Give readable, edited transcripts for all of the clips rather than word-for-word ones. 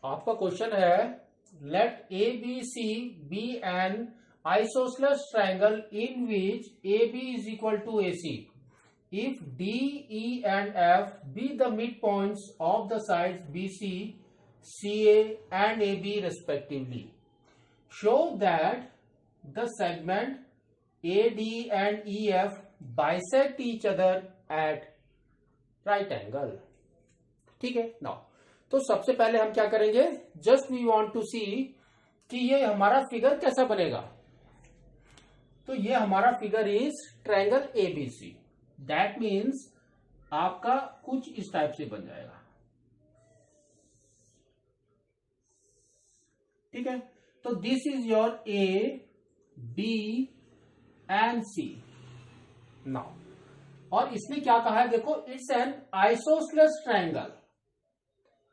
आपका क्वेश्चन है let A B C be an isosceles triangle in which A B is equal to A C if D, E and F be the midpoints of the sides BC, CA and AB respectively. Show that the segment AD and EF bisect each other at right angle. ठीक है now, तो सबसे पहले हम क्या करेंगे, just we want to सी कि ये हमारा फिगर कैसा बनेगा। तो ये हमारा figure is triangle ABC. That means आपका कुछ इस टाइप से बन जाएगा। ठीक है, तो this is your A B and C now. और इसने क्या कहा है, देखो it's an isosceles triangle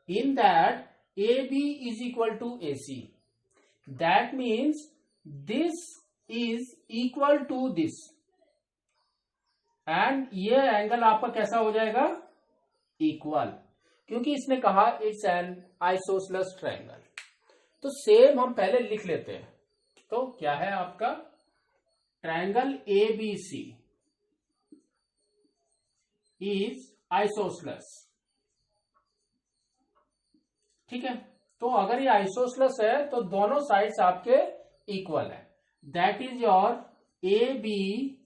in that A B is equal to A C. That means this is equal to this and ये एंगल आपका कैसा हो जाएगा, इक्वल, क्योंकि इसने कहा इट्स एन आइसोसेलेस ट्रायंगल। तो सेम हम पहले लिख लेते हैं। तो क्या है आपका ट्रायंगल एबीसी इज आइसोसेलेस। ठीक है, तो अगर ये आइसोसेलेस है तो दोनों साइड्स आपके इक्वल है। That is your A B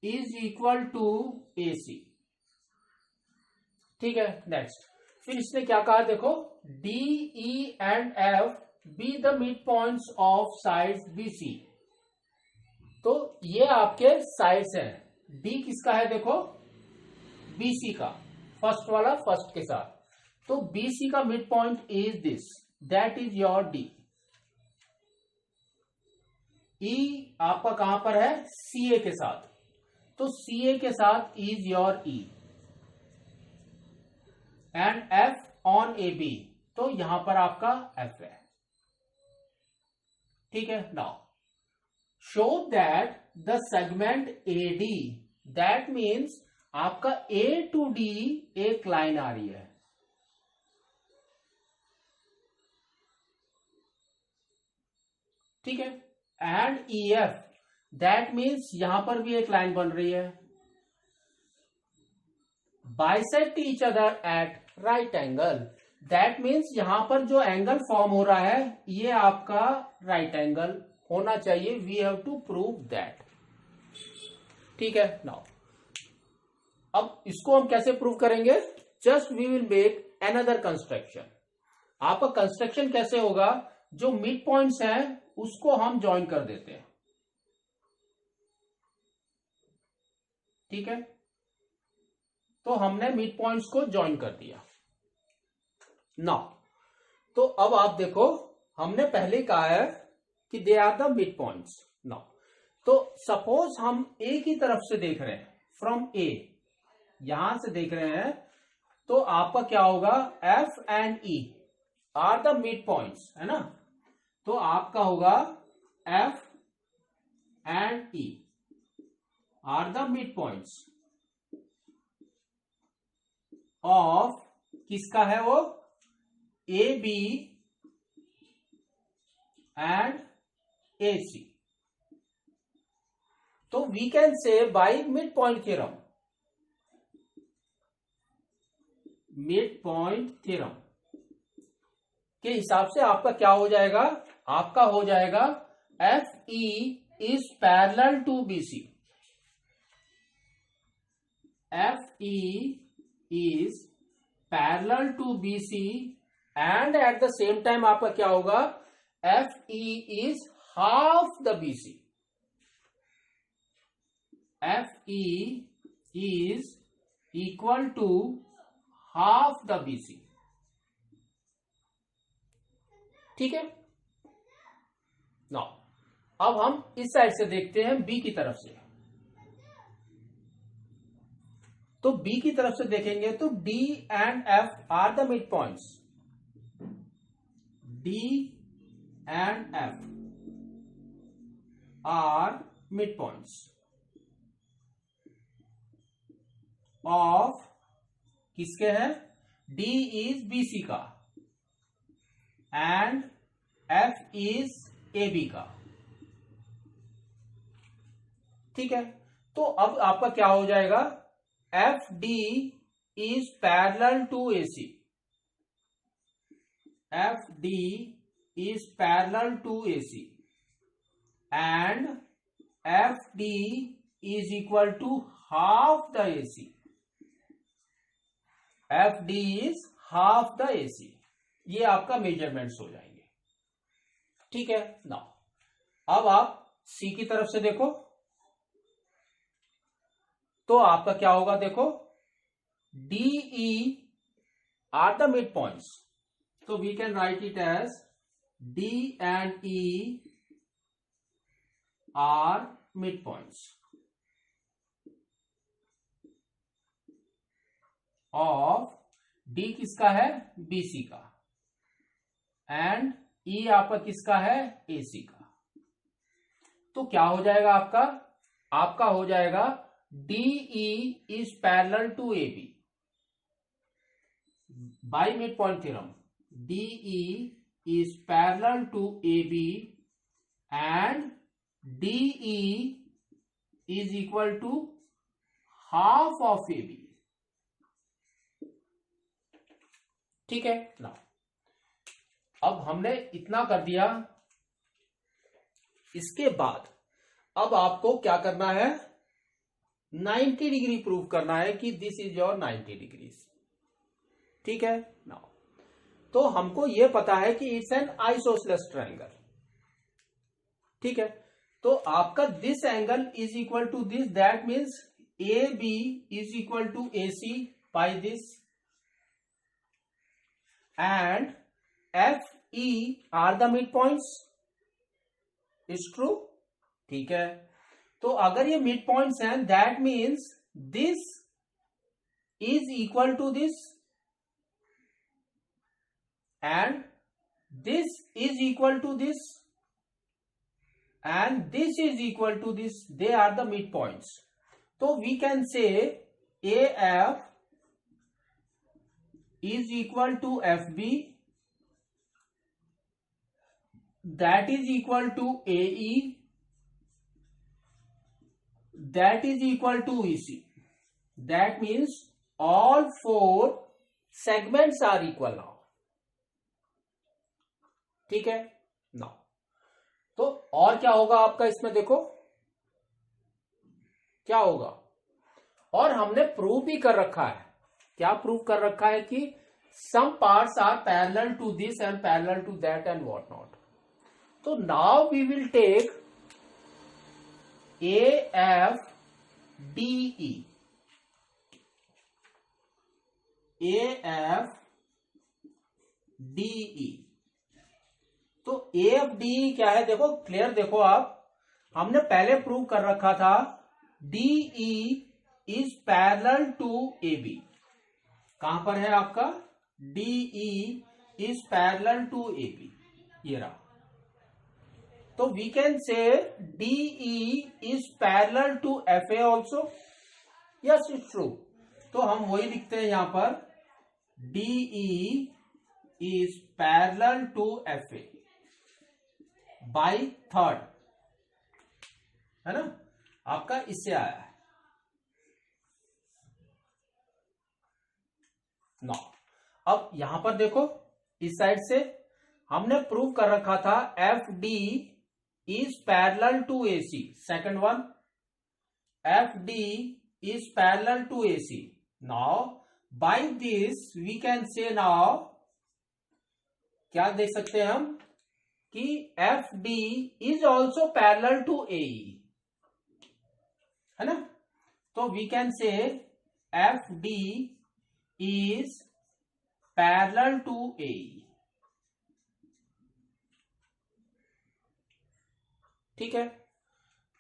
is equal to A C. ठीक है, नेक्स्ट फिर इसने क्या कहा, देखो D E and F be the mid points of sides B C. तो ये आपके साइड्स हैं। डी किसका है, देखो बीसी का, फर्स्ट वाला फर्स्ट के साथ। तो बीसी का mid point is this, that is your D. E आपका कहां पर है, सीए के साथ। तो CA के साथ is your E and F on AB, तो यहां पर आपका F है। ठीक है, now show that the segment AD, that means आपका A टू D एक लाइन आ रही है। ठीक है, एंड EF, दैट मीन्स यहां पर भी एक लाइन बन रही है। Bisect each other at right angle, that means यहां पर जो एंगल फॉर्म हो रहा है ये आपका राइट एंगल होना चाहिए। We have to prove that. ठीक है, नाउ अब इसको हम कैसे प्रूव करेंगे, just we will make another construction. आपका कंस्ट्रक्शन कैसे होगा, जो मिड पॉइंट्स हैं उसको हम ज्वाइन कर देते हैं। ठीक है, तो हमने मिड पॉइंट्स को ज्वाइन कर दिया। नाउ तो अब आप देखो, हमने पहले कहा है कि they are the mid points. Now तो सपोज हम ए की तरफ से देख रहे हैं, फ्रॉम ए यहां से देख रहे हैं, तो आपका क्या होगा, F and E are the mid points, है ना। तो आपका होगा F and E are the mid points of, किसका है वो, A B and A C. तो we can say by mid point theorem, mid point theorem के हिसाब से आपका क्या हो जाएगा, आपका हो जाएगा F E is parallel to B C. FE is parallel to BC and at the same time आपका क्या होगा, FE is half the BC. FE is equal to half the BC. ठीक है, नाउ अब हम इस साइड से देखते हैं बी की तरफ से। तो बी की तरफ से देखेंगे तो D and F are the mid points. D and F are mid points of, किसके हैं, D इज BC का and F is A B का। ठीक है, तो अब आपका क्या हो जाएगा, F D is parallel to A C, F D is parallel to A C and F D is equal to half the A C, F D is half the A C. ये आपका measurements हो जाएंगे। ठीक है ना, अब आप सी की तरफ से देखो, तो आपका क्या होगा, देखो D E are the mid points, तो we can write it as D and E are mid points of, D किसका है, बीसी का, एंड ई आपका किसका है, एसी का। तो क्या हो जाएगा आपका, आपका हो जाएगा DE is parallel to A B by mid point theorem, DE is parallel to A B and DE is equal to half of A B. ठीक है ना, अब हमने इतना कर दिया। इसके बाद अब आपको क्या करना है, 90 डिग्री प्रूव करना है कि दिस इज योर 90 डिग्रीज। ठीक है ना, तो हमको यह पता है कि इट्स एन आइसोसेलेस ट्रायंगल। ठीक है, तो आपका this angle is equal to this, that means A B is equal to A C by this and F E are the midpoints, is true। ठीक है, तो अगर ये मिड पॉइंट्स हैं, that means this is equal to this and this is equal to this and this is equal to this, they are the mid points. तो we can say A F is equal to FB, that is equal to AE, that is equal to EC। That means all four segments are equal now। ठीक है now, तो और क्या होगा आपका इसमें, देखो क्या होगा, और हमने प्रूव भी कर रखा है। क्या प्रूव कर रखा है कि some parts are parallel to this and parallel to that and what not. तो now we will take A F D E, A F D E. तो ए एफ डी ई क्या है, देखो क्लियर, देखो आप, हमने पहले प्रूव कर रखा था DE is parallel to A B. कहां पर है आपका, DE is parallel to A B, ये रहा। तो we can say DE is parallel to F A also, yes it's true. तो हम वही लिखते हैं यहां पर, DE is parallel to F A by third, है ना, आपका इससे आया है ना। अब यहां पर देखो, इस साइड से हमने प्रूव कर रखा था F D is parallel to A C, second one, F D is parallel to A C. Now by this we can say, now क्या देख सकते हैं हम कि F D is also parallel to A, है ना। तो we can say F D is parallel to AE। ठीक है,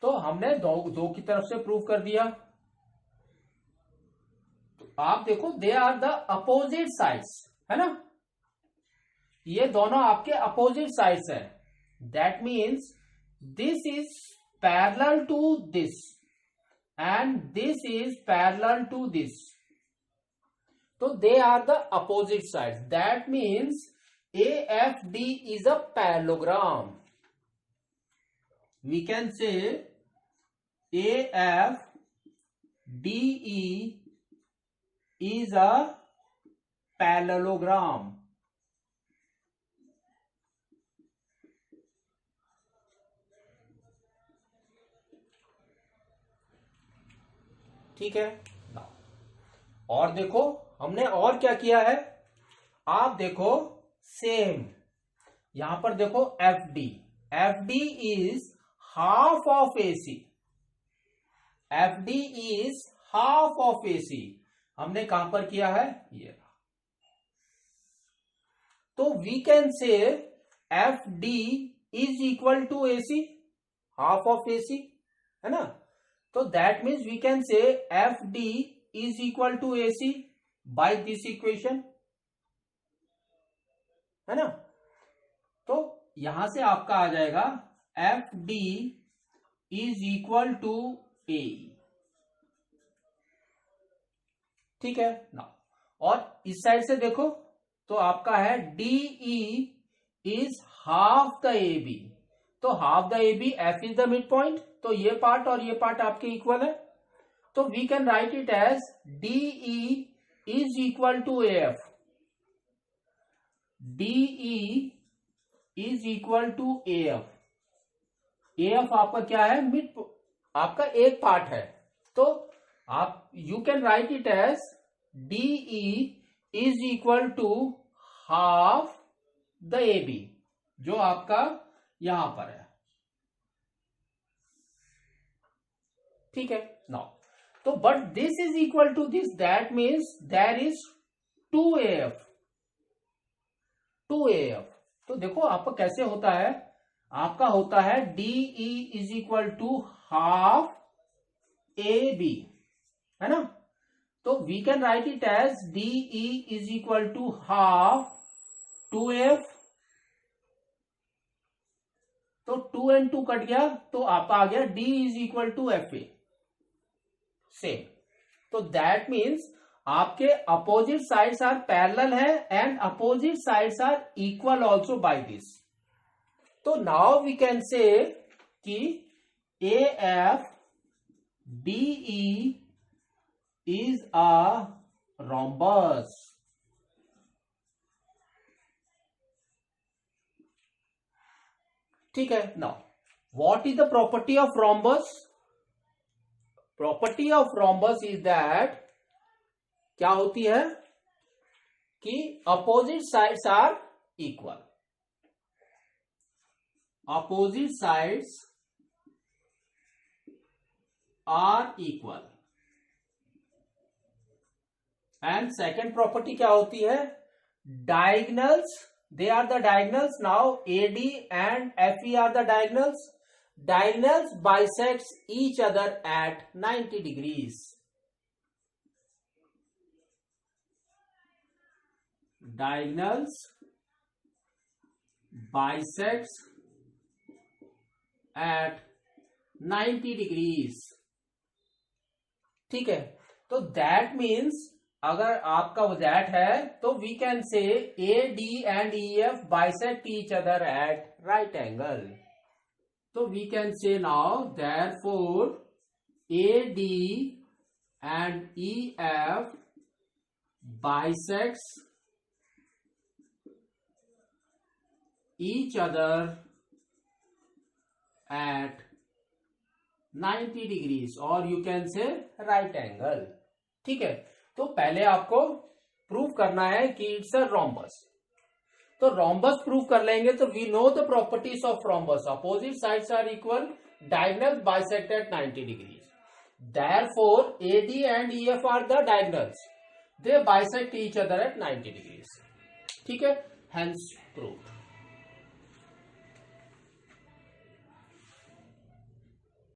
तो हमने दो की तरफ से प्रूव कर दिया। तो आप देखो, they are the opposite sides, है ना, ये दोनों आपके अपोजिट साइड्स है। That means this is parallel to this and this is parallel to this. तो they are the opposite sides, that means AFD is a parallelogram. We can say AFDE is a parallelogram. ठीक है ना। और देखो हमने और क्या किया है, आप देखो सेम यहां पर देखो FD is half of AC, FD is half of AC हमने कहां पर किया है, ये। तो we can say FD is equal to AC, half of AC, है ना। तो that means we can say FD is equal to AC by this equation, है ना। तो यहां से आपका आ जाएगा FD is equal to AE, ठीक है ना। और इस साइड से देखो तो आपका है DE is half the AB, तो half the AB, F is the mid point, तो ये पार्ट और ये पार्ट आपके इक्वल है। तो we can write it as DE is equal to AF, DE is equal to AF। AF आपका क्या है, मिड, आपका एक पार्ट है, तो आप you can write it as DE is equal to half the AB, जो आपका यहां पर है, ठीक है नाउ। तो but this is equal to this, that means there is 2AF। तो देखो आपका कैसे होता है, आपका होता है DE is equal to half AB, है ना। तो we can write it as DE is equal to half 2AF। तो 2 and 2 कट गया, तो आपका आ गया D is equal to FA, same. तो दैट मीन्स आपके अपोजिट साइड्स आर पैरेलल है and opposite sides are equal also by this. तो नाउ वी कैन से कि AFDE is a rhombus, ठीक है। Now what is the property of rhombus? Property of rhombus is that, क्या होती है कि opposite sides are equal, opposite sides are equal. And second property क्या होती है, diagonals, they are the diagonals. Now AD and FE are the diagonals. Diagonals bisects each other at 90 degrees. Diagonals bisects at 90 degrees, ठीक है। तो that means अगर आपका that है तो we can say AD and EF bisect each other at right angle. तो we can say now therefore AD and EF bisects each other at 90 degrees, और you can say right angle, ठीक है। तो पहले आपको prove करना है कि इट्स अ रोम्बस। तो रोम्बस प्रूव कर लेंगे तो we know the properties of rhombus, opposite sides are equal, diagonals bisect at 90 degrees, therefore AD and EF are the diagonals, they bisect each other at 90 degrees, ठीक है, hence proved.